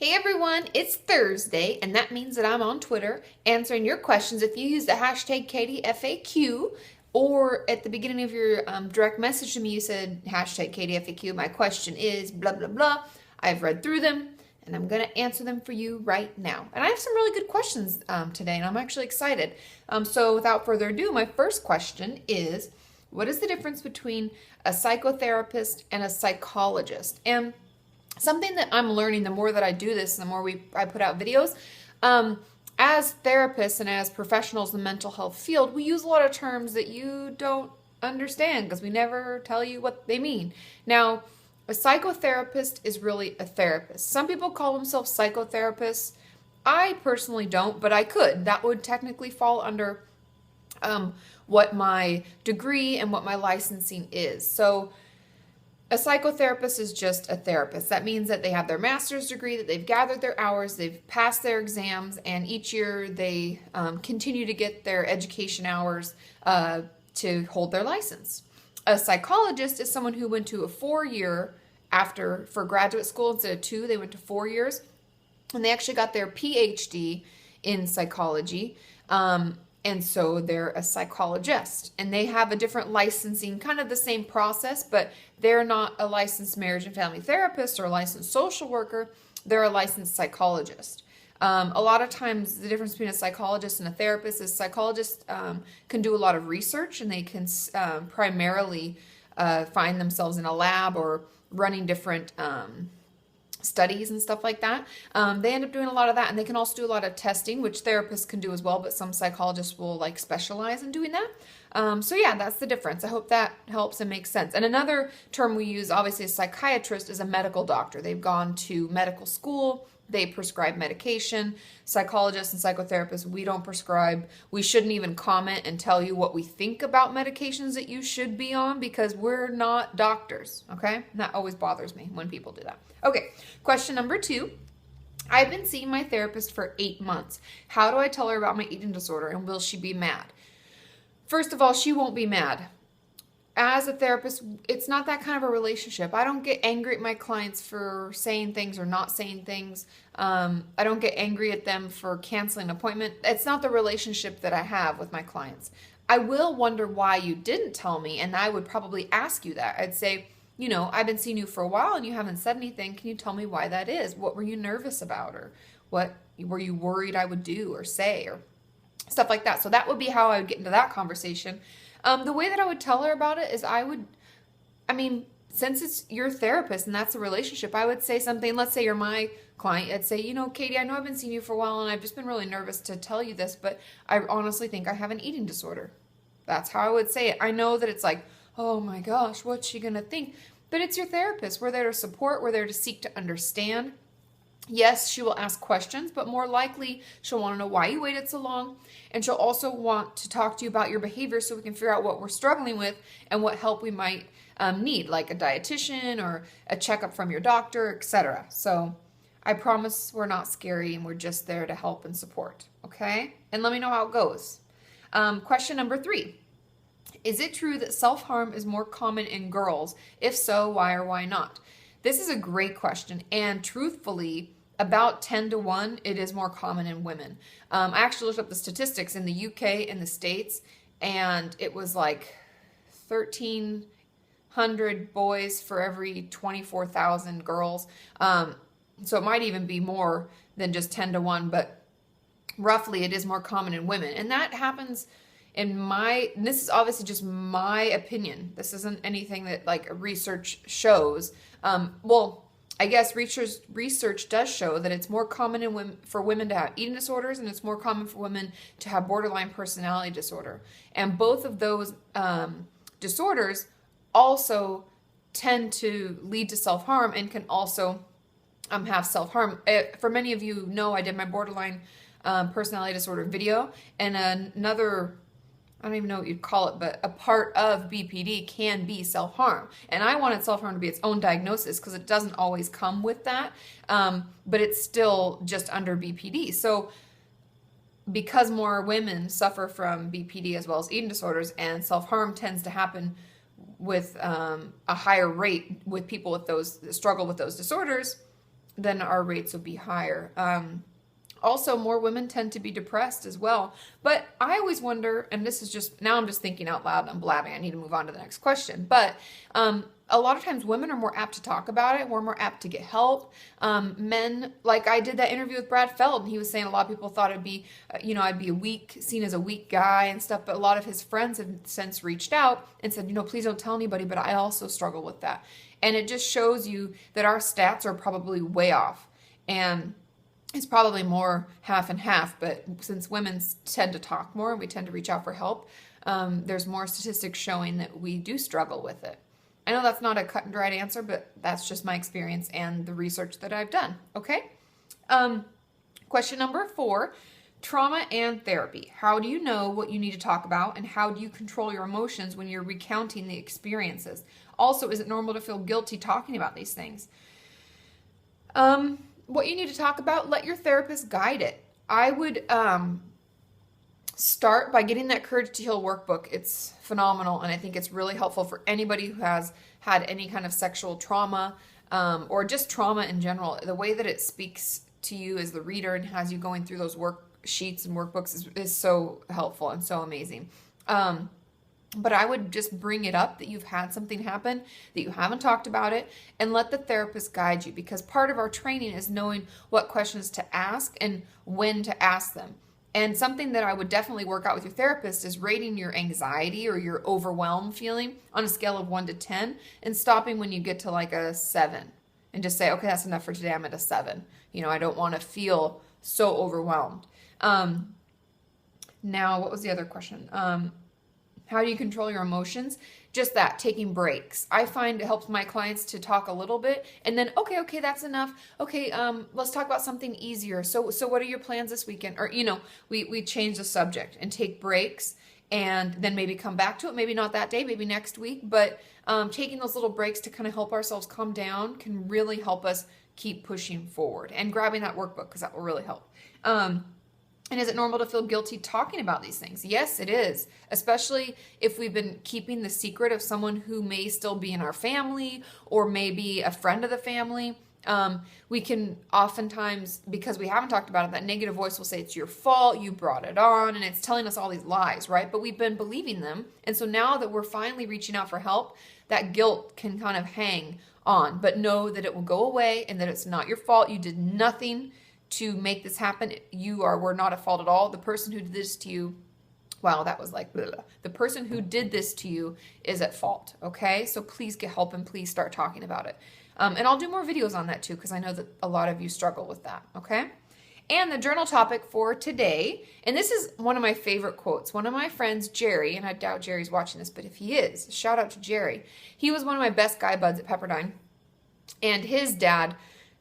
Hey everyone, it's Thursday, and that means that I'm on Twitter answering your questions. If you use the hashtag KatieFAQ, or at the beginning of your direct message to me, you said hashtag KatieFAQ, my question is blah, blah, blah. I've read through them, and I'm going to answer them for you right now. And I have some really good questions today, and I'm actually excited. So without further ado, my first question is, what is the difference between a psychotherapist and a psychologist? And something that I'm learning the more that I do this, the more I put out videos, as therapists and as professionals in the mental health field, we use a lot of terms that you don't understand because we never tell you what they mean. Now, a psychotherapist is really a therapist. Some people call themselves psychotherapists. I personally don't, but I could. That would technically fall under what my degree and what my licensing is. So a psychotherapist is just a therapist. That means that they have their master's degree, that they've gathered their hours, they've passed their exams, and each year they continue to get their education hours to hold their license. A psychologist is someone who went to a 4-year for graduate school instead of 2. They went to 4 years, and they actually got their PhD in psychology. And so they're a psychologist, and they have a different licensing, kind of the same process, but they're not a licensed marriage and family therapist or a licensed social worker. They're a licensed psychologist. A lot of times the difference between a psychologist and a therapist is psychologists can do a lot of research, and they can primarily find themselves in a lab or running different studies and stuff like that. They end up doing a lot of that, and they can also do a lot of testing, which therapists can do as well, but some psychologists will specialize in doing that. So yeah, that's the difference. I hope that helps and makes sense. And another term we use, obviously, a psychiatrist is a medical doctor. They've gone to medical school. They prescribe medication. Psychologists and psychotherapists, we don't prescribe. We shouldn't even comment and tell you what we think about medications that you should be on because we're not doctors, okay? And that always bothers me when people do that. Okay, question number 2. I've been seeing my therapist for 8 months. How do I tell her about my eating disorder, and will she be mad? First of all, she won't be mad. As a therapist, it's not that kind of a relationship. I don't get angry at my clients for saying things or not saying things. I don't get angry at them for canceling an appointment. It's not the relationship that I have with my clients. I will wonder why you didn't tell me, and I would probably ask you that. I'd say, I've been seeing you for a while and you haven't said anything. Can you tell me why that is? What were you nervous about? Or what were you worried I would do or say or stuff like that? So that would be how I would get into that conversation. The way that I would tell her about it is since it's your therapist and that's a relationship, I would say something. Let's say you're my client. I'd say, Katie, I know I've been seeing you for a while and I've just been really nervous to tell you this, but I honestly think I have an eating disorder. That's how I would say it. I know that it's like, oh my gosh, what's she going to think? But it's your therapist. We're there to support. We're there to seek to understand. Yes, she will ask questions, but more likely she'll want to know why you waited so long. And she'll also want to talk to you about your behavior so we can figure out what we're struggling with and what help we might need, like a dietitian or a checkup from your doctor, etc. So I promise we're not scary and we're just there to help and support, okay? And let me know how it goes. Question number 3. Is it true that self-harm is more common in girls? If so, why or why not? This is a great question, and truthfully, about 10 to 1, it is more common in women. I actually looked up the statistics in the UK and the States, and it was like 1,300 boys for every 24,000 girls. So it might even be more than just 10 to 1, but roughly it is more common in women. And that happens this is obviously just my opinion. This isn't anything that research shows. I guess research does show that it's more common for women to have eating disorders, and it's more common for women to have borderline personality disorder. And both of those disorders also tend to lead to self-harm and can also have self-harm. For many of you know, I did my borderline personality disorder video, and another, I don't even know what you'd call it, but a part of BPD can be self-harm. And I wanted self-harm to be its own diagnosis because it doesn't always come with that, but it's still just under BPD. So because more women suffer from BPD as well as eating disorders, and self-harm tends to happen with a higher rate with people with those that struggle with those disorders, then our rates will be higher. Also, more women tend to be depressed as well. But I always wonder, and this is just, now I'm just thinking out loud and I'm blabbing. I need to move on to the next question. But a lot of times women are more apt to talk about it. We're more apt to get help. Men, like I did that interview with Brad Feld, and he was saying a lot of people thought it'd be, I'd be seen as a weak guy and stuff. But a lot of his friends have since reached out and said, please don't tell anybody, but I also struggle with that. And it just shows you that our stats are probably way off. And it's probably more half and half, but since women tend to talk more and we tend to reach out for help, there's more statistics showing that we do struggle with it. I know that's not a cut and dried answer, but that's just my experience and the research that I've done. Okay. Question number 4, trauma and therapy. How do you know what you need to talk about, and how do you control your emotions when you're recounting the experiences? Also, is it normal to feel guilty talking about these things? What you need to talk about, let your therapist guide it. I would start by getting that Courage to Heal workbook. It's phenomenal, and I think it's really helpful for anybody who has had any kind of sexual trauma or just trauma in general. The way that it speaks to you as the reader and has you going through those worksheets and workbooks is so helpful and so amazing. But I would just bring it up that you've had something happen, that you haven't talked about it, and let the therapist guide you, because part of our training is knowing what questions to ask and when to ask them. And something that I would definitely work out with your therapist is rating your anxiety or your overwhelmed feeling on a scale of 1 to 10 and stopping when you get to like a 7 and just say, okay, that's enough for today. I'm at a 7. I don't want to feel so overwhelmed. Now, what was the other question? How do you control your emotions? Just that, taking breaks. I find it helps my clients to talk a little bit and then, okay, that's enough. Okay, let's talk about something easier. So what are your plans this weekend? Or, we change the subject and take breaks and then maybe come back to it. Maybe not that day, maybe next week. But taking those little breaks to kind of help ourselves calm down can really help us keep pushing forward, and grabbing that workbook, because that will really help. And is it normal to feel guilty talking about these things? Yes, it is, especially if we've been keeping the secret of someone who may still be in our family or maybe a friend of the family. We can oftentimes, because we haven't talked about it, that negative voice will say it's your fault, you brought it on, and it's telling us all these lies, right? But we've been believing them. And so now that we're finally reaching out for help, that guilt can kind of hang on. But know that it will go away and that it's not your fault. You did nothing to make this happen. We're not at fault at all. The person who did this to you, wow, that was like, blah, blah. The person who did this to you is at fault, okay? So please get help and please start talking about it. And I'll do more videos on that too, because I know that a lot of you struggle with that, okay? And the journal topic for today, and this is one of my favorite quotes. One of my friends, Jerry, and I doubt Jerry's watching this, but if he is, shout out to Jerry. He was one of my best guy buds at Pepperdine, and his dad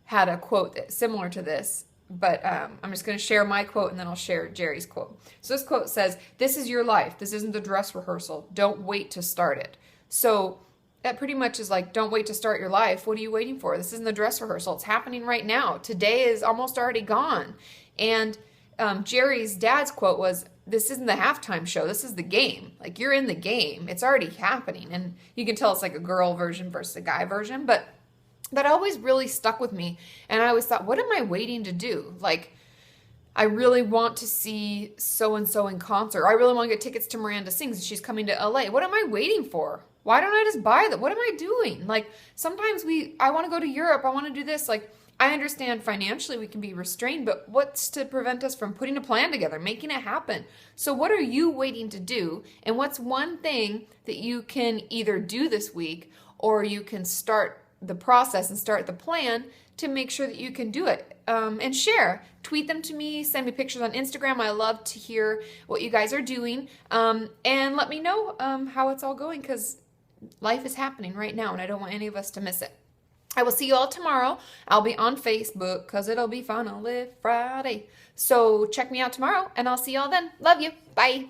had a quote that's similar to this. But I'm just going to share my quote and then I'll share Jerry's quote. So this quote says, "This is your life. This isn't the dress rehearsal. Don't wait to start it." So that pretty much is like, don't wait to start your life. What are you waiting for? This isn't the dress rehearsal. It's happening right now. Today is almost already gone. And Jerry's dad's quote was, "This isn't the halftime show. This is the game. Like, you're in the game. It's already happening." And you can tell it's like a girl version versus a guy version, but that always really stuck with me. And I always thought, what am I waiting to do? Like, I really want to see so-and-so in concert. I really want to get tickets to Miranda Sings. She's coming to LA. What am I waiting for? Why don't I just buy them? What am I doing? Like, sometimes I want to go to Europe. I want to do this. Like, I understand financially we can be restrained, but what's to prevent us from putting a plan together, making it happen? So what are you waiting to do? And what's one thing that you can either do this week, or you can start the process and start the plan to make sure that you can do it, and share. Tweet them to me, send me pictures on Instagram. I love to hear what you guys are doing, and let me know how it's all going, because life is happening right now and I don't want any of us to miss it. I will see you all tomorrow. I'll be on Facebook because it'll be fun. I'll live Friday. So check me out tomorrow and I'll see you all then. Love you. Bye.